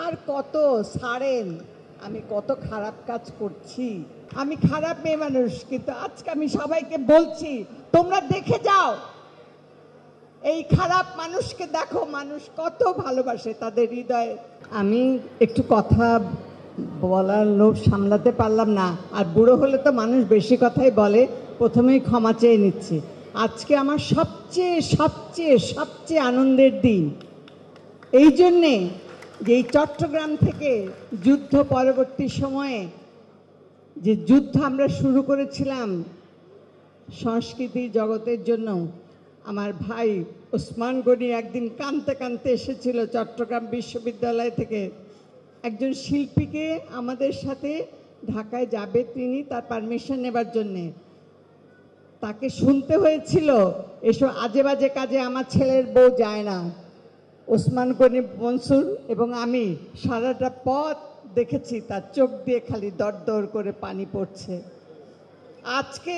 আর কত ছাড়েন, আমি কত খারাপ কাজ করছি। আমি খারাপ মেয়ে মানুষ, কিন্তু আজকে আমি সবাইকে বলছি তোমরা দেখে যাও, এই খারাপ মানুষকে দেখো, মানুষ কত ভালোবাসে তাদের হৃদয়ে। আমি একটু কথা বলার লোভ সামলাতে পারলাম না, আর বুড়ো হলে তো মানুষ বেশি কথাই বলে, প্রথমেই ক্ষমা চেয়ে নিচ্ছি। আজকে আমার সবচেয়ে সবচেয়ে সবচেয়ে আনন্দের দিন, এই জন্যে যে এই চট্টগ্রাম থেকে যুদ্ধ পরবর্তী সময়ে যে যুদ্ধ আমরা শুরু করেছিলাম সংস্কৃতি জগতের জন্য, আমার ভাই ওসমান গনি একদিন কাঁদতে কাঁদতে এসেছিল চট্টগ্রাম বিশ্ববিদ্যালয় থেকে। একজন শিল্পীকে আমাদের সাথে ঢাকায় যাবে তিনি, তার পারমিশন নেবার জন্যে তাকে শুনতে হয়েছিল এসব আজে বাজে কাজে আমার ছেলের বউ যায় না। ওসমান গনি মনসুর এবং আমি সারাটা পথ দেখেছি তার চোখ দিয়ে খালি দরদর করে পানি পড়ছে। আজকে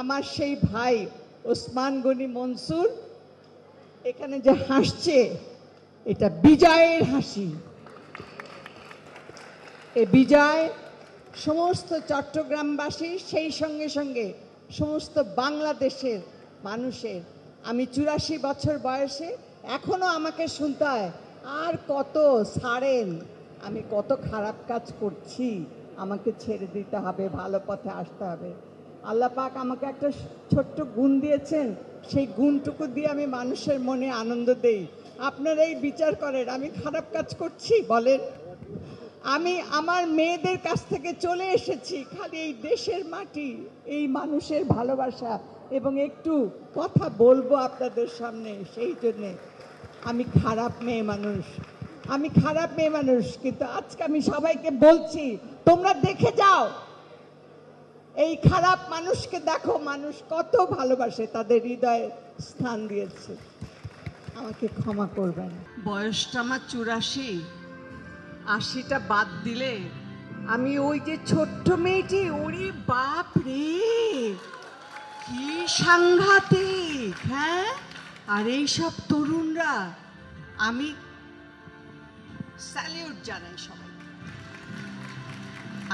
আমার সেই ভাই ওসমান গনি মনসুর এখানে যে হাসছে, এটা বিজয়ের হাসি। এই বিজয় সমস্ত চট্টগ্রামবাসী, সেই সঙ্গে সঙ্গে সমস্ত বাংলাদেশের মানুষের। আমি 84 বছর বয়সে এখনো আমাকে শুনতে হয়, আর কত ছাড়েন, আমি কত খারাপ কাজ করছি, আমাকে ছেড়ে দিতে হবে, ভালো পথে আসতে হবে। আল্লাহ পাক আমাকে একটা ছোট্ট গুণ দিয়েছেন, সেই গুণটুকু দিয়ে আমি মানুষের মনে আনন্দ দেই। আপনারাই বিচার করেন আমি খারাপ কাজ করছি বলেন? আমি আমার মেয়েদের কাছ থেকে চলে এসেছি খালি এই দেশের মাটি, এই মানুষের ভালোবাসা এবং একটু কথা বলবো আপনাদের সামনে, সেই জন্যে আমি খারাপ মেয়ে মানুষ, আমি খারাপ মেয়ে মানুষ, কিন্তু আজকে আমি সবাইকে বলছি তোমরা দেখে যাও, এই খারাপ মানুষকে দেখো, মানুষ কত ভালোবাসে তাদের হৃদয়ে স্থান দিয়েছে। আমাকে ক্ষমা করবেন। বয়সটা আমার 84, 80টা বাদ দিলে আমি ওই যে ছোট্ট মেয়েটি, ওরে বাপ রে কি সাংঘাতিক। হ্যাঁ, আর এই সব তরুণরা, আমি স্যালিউট জানাই সবাই।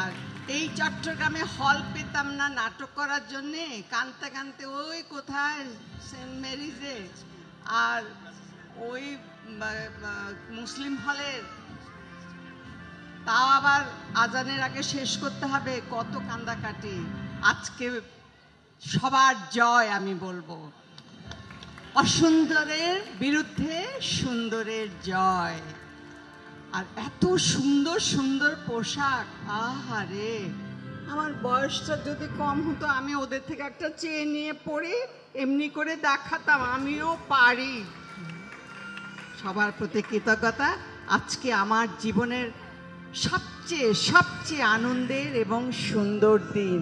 আর এই চট্টগ্রামে হল পেতাম না নাটক করার জন্যে, কানতে কানতে ওই কোথায় সেন্ট মেরিজে আর ওই মুসলিম হলের, তাও আবার আজানের আগে শেষ করতে হবে, কত কান্দাকাটি। আজকে সবার জয়, আমি বলবো অসুন্দরের বিরুদ্ধে সুন্দরের জয়। আর এত সুন্দর সুন্দর পোশাক, আহারে, আমার বয়সটা যদি কম হতো আমি ওদের থেকে একটা চেয়ে নিয়ে পরে এমনি করে দেখাতাম আমিও পারি। সবার প্রতি কৃতজ্ঞতা। আজকে আমার জীবনের সবচেয়ে সবচেয়ে আনন্দের এবং সুন্দর দিন।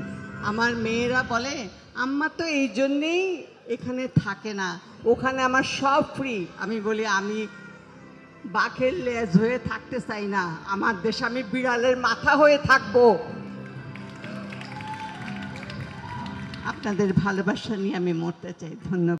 আমার মেয়েরা বলে আম্মা তো এই জন্যেই এখানে থাকে না, ওখানে আমার সব ফ্রি। আমি বলি আমি বাঘের লেজ হয়ে থাকতে চাই না, আমার দেশে আমি বিড়ালের মাথা হয়ে থাকবো। আপনাদের ভালোবাসা নিয়ে আমি মরতে চাই। ধন্যবাদ।